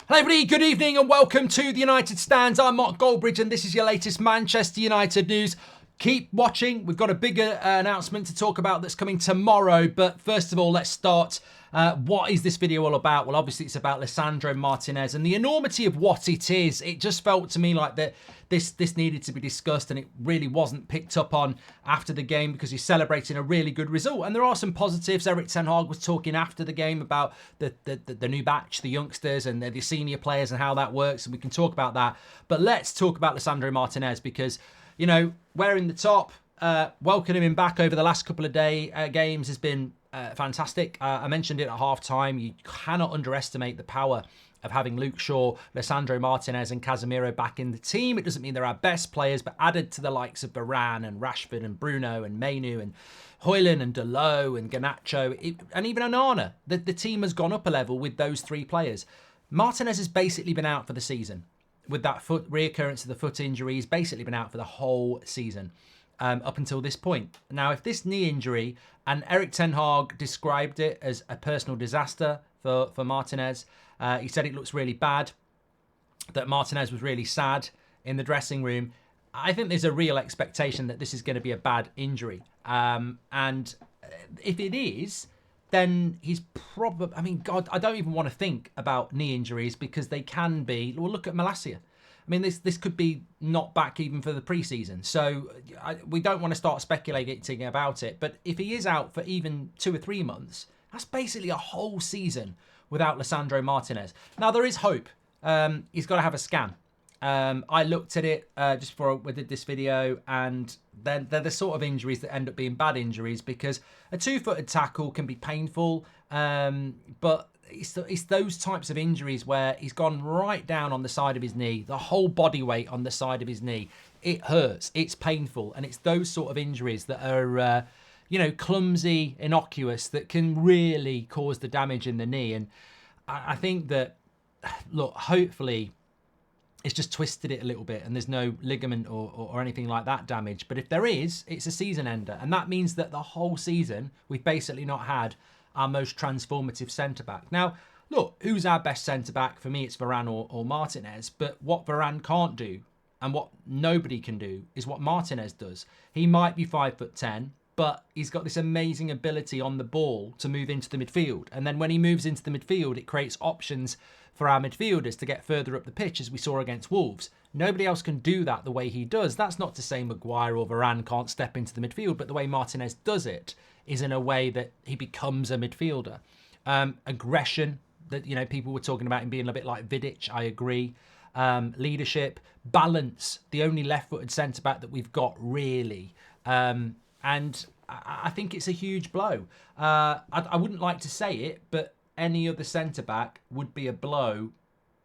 Hello everybody, good evening and welcome to the United Stands. I'm Mark Goldbridge and this is your latest Manchester United news. Keep watching, we've got a bigger announcement to talk about that's coming tomorrow, but first of all, let's start. What is this video all about? Well, obviously it's about Lisandro Martinez and the enormity of what it is. It just felt to me like that this needed to be discussed, and it really wasn't picked up on after the game because he's celebrating a really good result. And there are some positives. Erik ten Hag was talking after the game about the new batch, the youngsters and the senior players and how that works, and we can talk about that. But let's talk about Lisandro Martinez because, you know, wearing the top, welcoming him back over the last couple of games has been fantastic. I mentioned it at half-time. You cannot underestimate the power of having Luke Shaw, Lisandro Martinez and Casemiro back in the team. It doesn't mean they're our best players, but added to the likes of Varane and Rashford and Bruno and Mainu and Højlund and Dalot and Garnacho and even Onana, the team has gone up a level with those three players. Martinez has basically been out for the season. With that reoccurrence of the foot injury, he's basically been out for the whole season up until this point. Now, if this knee injury, and Erik ten Hag described it as a personal disaster for Martinez, he said it looks really bad, that Martinez was really sad in the dressing room. I think there's a real expectation that this is going to be a bad injury. And if it is, then he's probably, I mean, God, I don't even want to think about knee injuries because they can be, well, look at Malacia. I mean, this could be not back even for the preseason. So we don't want to start speculating about it. But if he is out for even 2 or 3 months, that's basically a whole season without Lisandro Martinez. Now, there is hope. He's got to have a scan. I looked at it just before we did this video, and they're the sort of injuries that end up being bad injuries because a two-footed tackle can be painful, but it's those types of injuries where he's gone right down on the side of his knee, the whole body weight on the side of his knee. It hurts, it's painful, and it's those sort of injuries that are, clumsy, innocuous, that can really cause the damage in the knee. And I think that, look, hopefully it's just twisted it a little bit and there's no ligament or anything like that damage. But if there is, it's a season ender. And that means that the whole season, we've basically not had our most transformative centre-back. Now, look, who's our best centre-back? For me, it's Varane or Martinez. But what Varane can't do and what nobody can do is what Martinez does. He might be 5'10", but he's got this amazing ability on the ball to move into the midfield. And then when he moves into the midfield, it creates options for our midfielders to get further up the pitch, as we saw against Wolves. Nobody else can do that the way he does. That's not to say Maguire or Varane can't step into the midfield, but the way Martinez does it is in a way that he becomes a midfielder. Aggression, that, you know, people were talking about him being a bit like Vidic. I agree. Leadership, balance, the only left-footed centre-back that we've got, really. And I think it's a huge blow. I wouldn't like to say it, but any other centre-back would be a blow,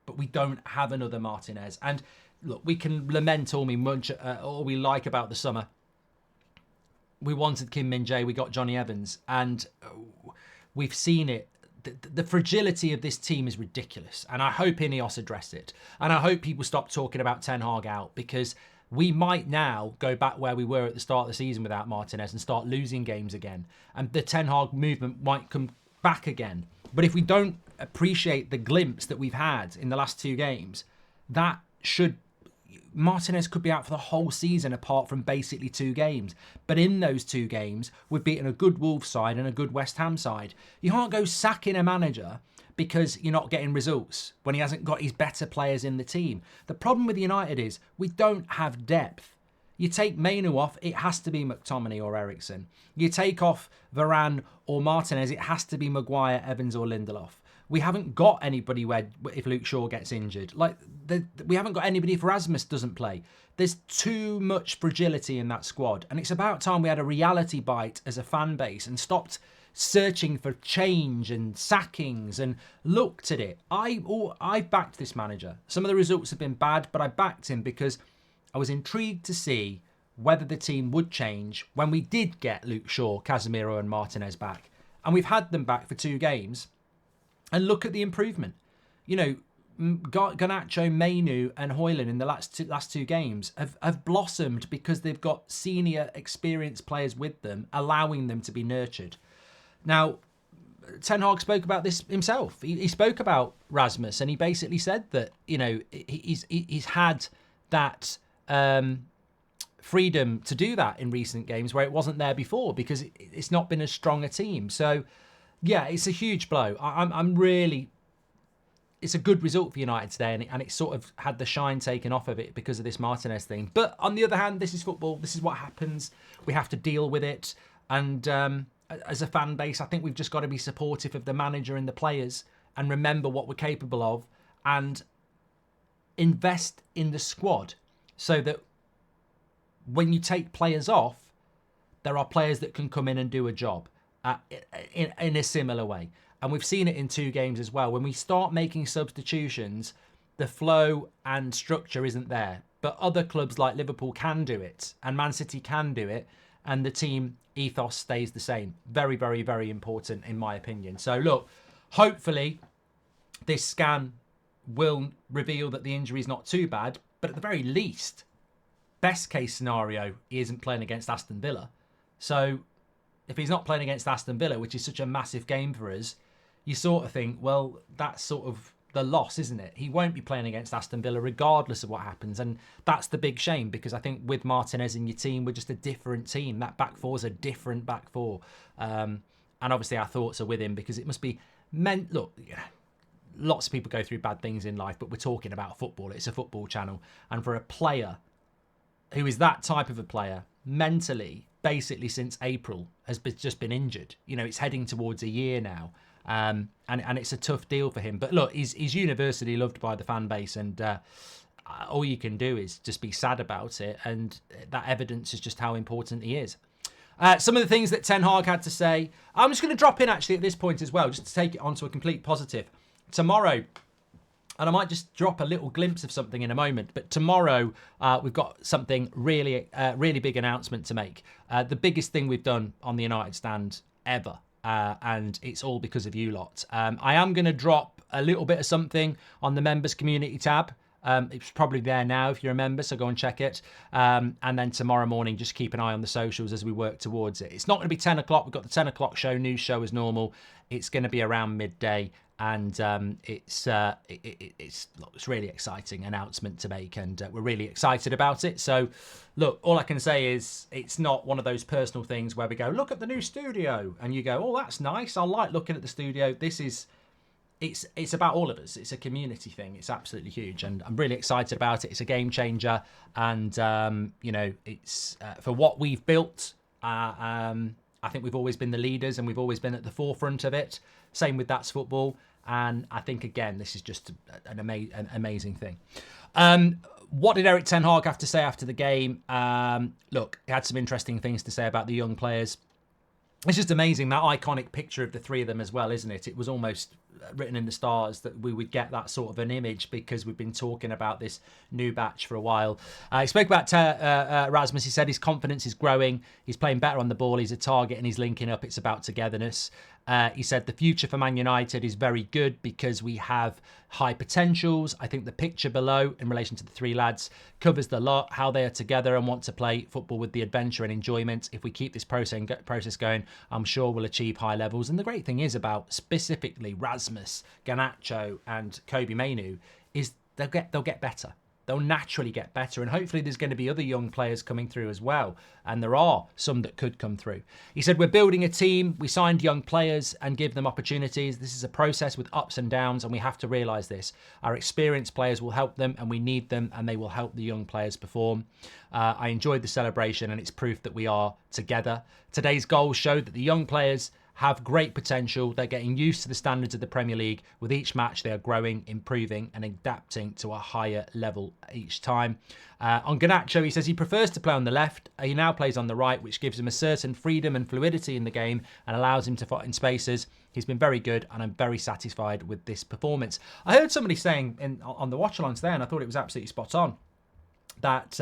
but we don't have another Martinez. And look, we can lament all we like about the summer. We wanted Kim Min-jae, we got Johnny Evans, and we've seen it. The fragility of this team is ridiculous, and I hope Ineos address it. And I hope people stop talking about Ten Hag out, because we might now go back where we were at the start of the season without Martinez and start losing games again. And the Ten Hag movement might come back again. But if we don't appreciate the glimpse that we've had in the last 2 games, Martinez could be out for the whole season apart from basically 2 games. But in those 2 games, we've beaten a good Wolves side and a good West Ham side. You can't go sacking a manager because you're not getting results when he hasn't got his better players in the team. The problem with United is we don't have depth. You take Mainu off, it has to be McTominay or Eriksen. You take off Varane or Martinez, it has to be Maguire, Evans or Lindelof. We haven't got anybody where if Luke Shaw gets injured. We haven't got anybody if Rasmus doesn't play. There's too much fragility in that squad. And it's about time we had a reality bite as a fan base and stopped searching for change and sackings and looked at it. I backed this manager. Some of the results have been bad, but I backed him because I was intrigued to see whether the team would change when we did get Luke Shaw, Casemiro and Martinez back. And we've had them back for 2 games. And look at the improvement. You know, Garnacho, Mainu and Højlund in the last two games have blossomed because they've got senior experienced players with them, allowing them to be nurtured. Now, Ten Hag spoke about this himself. He spoke about Rasmus, and he basically said that, you know, he's had that freedom to do that in recent games where it wasn't there before because it's not been as strong a team. So, yeah, it's a huge blow. I'm really... It's a good result for United today, and it sort of had the shine taken off of it because of this Martinez thing. But on the other hand, this is football. This is what happens. We have to deal with it. And as a fan base, I think we've just got to be supportive of the manager and the players and remember what we're capable of and invest in the squad so that when you take players off, there are players that can come in and do a job in a similar way. And we've seen it in 2 games as well. When we start making substitutions, the flow and structure isn't there. But other clubs like Liverpool can do it, and Man City can do it, and the team ethos stays the same. Very, very, very important in my opinion. So look, hopefully this scan will reveal that the injury is not too bad, but at the very least, best case scenario, he isn't playing against Aston Villa. So if he's not playing against Aston Villa, which is such a massive game for us, you sort of think, well, that's sort of the loss, isn't it? He won't be playing against Aston Villa regardless of what happens. And that's the big shame, because I think with Martinez in your team, we're just a different team. That back four is a different back four. And obviously our thoughts are with him, because it must be meant... Look, lots of people go through bad things in life, but we're talking about football. It's a football channel. And for a player who is that type of a player, mentally, basically since April, has just been injured. You know, it's heading towards a year now. And it's a tough deal for him. But look, he's universally loved by the fan base, and all you can do is just be sad about it. And that evidence is just how important he is. Some of the things that Ten Hag had to say, I'm just going to drop in actually at this point as well, just to take it on to a complete positive. Tomorrow, and I might just drop a little glimpse of something in a moment, but tomorrow we've got something really big announcement to make. The biggest thing we've done on the United Stand ever. And it's all because of you lot. I am going to drop a little bit of something on the members community tab. It's probably there now if you're a member, so go and check it. And then tomorrow morning, just keep an eye on the socials as we work towards it. It's not going to be 10 o'clock. We've got the 10 o'clock show, news show as normal. It's going to be around midday. And it's really exciting announcement to make, and we're really excited about it. So, look, all I can say is it's not one of those personal things where we go, look at the new studio, and you go, oh, that's nice. I like looking at the studio. It's about all of us. It's a community thing. It's absolutely huge, and I'm really excited about it. It's a game changer, and it's for what we've built. I think we've always been the leaders, and we've always been at the forefront of it. Same with That's Football. And I think, again, this is just an amazing thing. What did Erik Ten Hag have to say after the game? Look, he had some interesting things to say about the young players. It's just amazing, that iconic picture of the three of them as well, isn't it? It was almost written in the stars that we would get that sort of an image, because we've been talking about this new batch for a while. He spoke about Rasmus. He said his confidence is growing. He's playing better on the ball. He's a target and he's linking up. It's about togetherness. He said the future for Man United is very good because we have high potentials. I think the picture below in relation to the three lads covers the lot, how they are together and want to play football with the adventure and enjoyment. If we keep this process going, I'm sure we'll achieve high levels. And the great thing is about specifically Rasmus, Garnacho and Kobe Mainoo is they'll get better. They'll naturally get better, and hopefully there's going to be other young players coming through as well, and there are some that could come through. He said, we're building a team, we signed young players and give them opportunities. This is a process with ups and downs, and we have to realise this. Our experienced players will help them, and we need them, and they will help the young players perform. I enjoyed the celebration, and it's proof that we are together. Today's goals showed that the young players have great potential. They're getting used to the standards of the Premier League. With each match, they are growing, improving and adapting to a higher level each time. On Garnacho, he says he prefers to play on the left. He now plays on the right, which gives him a certain freedom and fluidity in the game and allows him to fight in spaces. He's been very good, and I'm very satisfied with this performance. I heard somebody saying on the watch-alongs there, and I thought it was absolutely spot on, that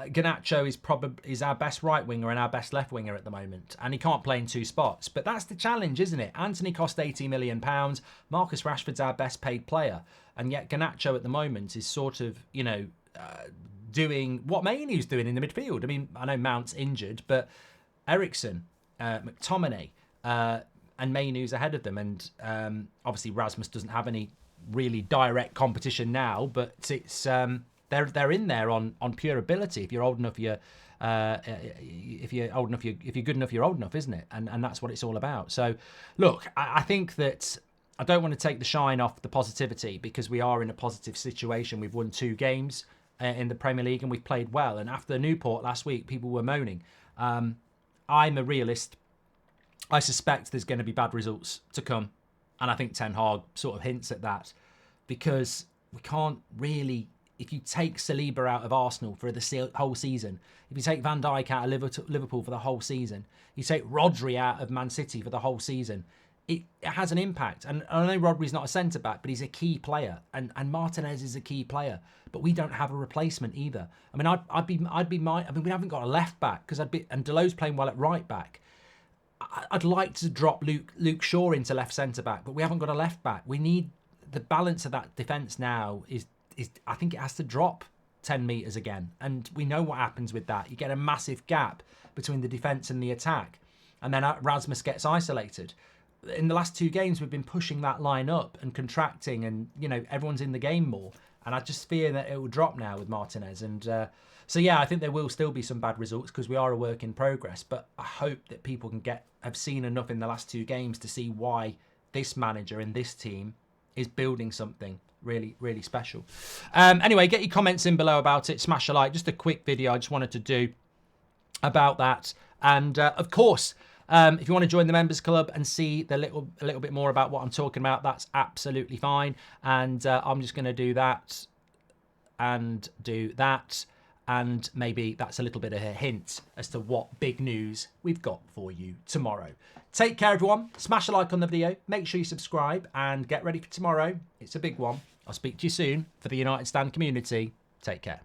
Garnacho is our best right winger and our best left winger at the moment, and he can't play in two spots. But that's the challenge, isn't it? Anthony cost £80 million. Marcus Rashford's our best paid player, and yet Garnacho at the moment is sort of, doing what Mainoo's doing in the midfield. I mean, I know Mount's injured, but Eriksen, McTominay, and Mainu's ahead of them. And obviously Rasmus doesn't have any really direct competition now, but it's they're in there on pure ability. If you're old enough, if you're good enough, you're old enough, isn't it? And that's what it's all about. So look, I think that I don't want to take the shine off the positivity, because we are in a positive situation. We've won 2 games in the Premier League and we've played well. And after Newport last week, people were moaning. I'm a realist. I suspect there's going to be bad results to come. And I think Ten Hag sort of hints at that, because we can't really, if you take Saliba out of Arsenal for the whole season, if you take Van Dijk out of Liverpool for the whole season, you take Rodri out of Man City for the whole season, it has an impact. And I know Rodri's not a centre-back, but he's a key player. And Martinez is a key player. But we don't have a replacement either. I mean, we haven't got a left-back, and Deleu's playing well at right-back. I'd like to drop Luke Shaw into left centre-back, but we haven't got a left-back. We need the balance of that defence now is I think it has to drop 10 metres again. And we know what happens with that. You get a massive gap between the defence and the attack. And then Rasmus gets isolated. In the last 2 games, we've been pushing that line up and contracting, and, you know, everyone's in the game more. And I just fear that it will drop now with Martinez. And so, yeah, I think there will still be some bad results, because we are a work in progress. But I hope that people have seen enough in the last 2 games to see why this manager and this team is building something really, really special. Anyway, get your comments in below about it. Smash a like. Just a quick video I just wanted to do about that. And, of course, if you want to join the members club and see a little bit more about what I'm talking about, that's absolutely fine. And I'm just going to do that and do that. And maybe that's a little bit of a hint as to what big news we've got for you tomorrow. Take care, everyone. Smash a like on the video. Make sure you subscribe and get ready for tomorrow. It's a big one. I'll speak to you soon. For the United Stand community, take care.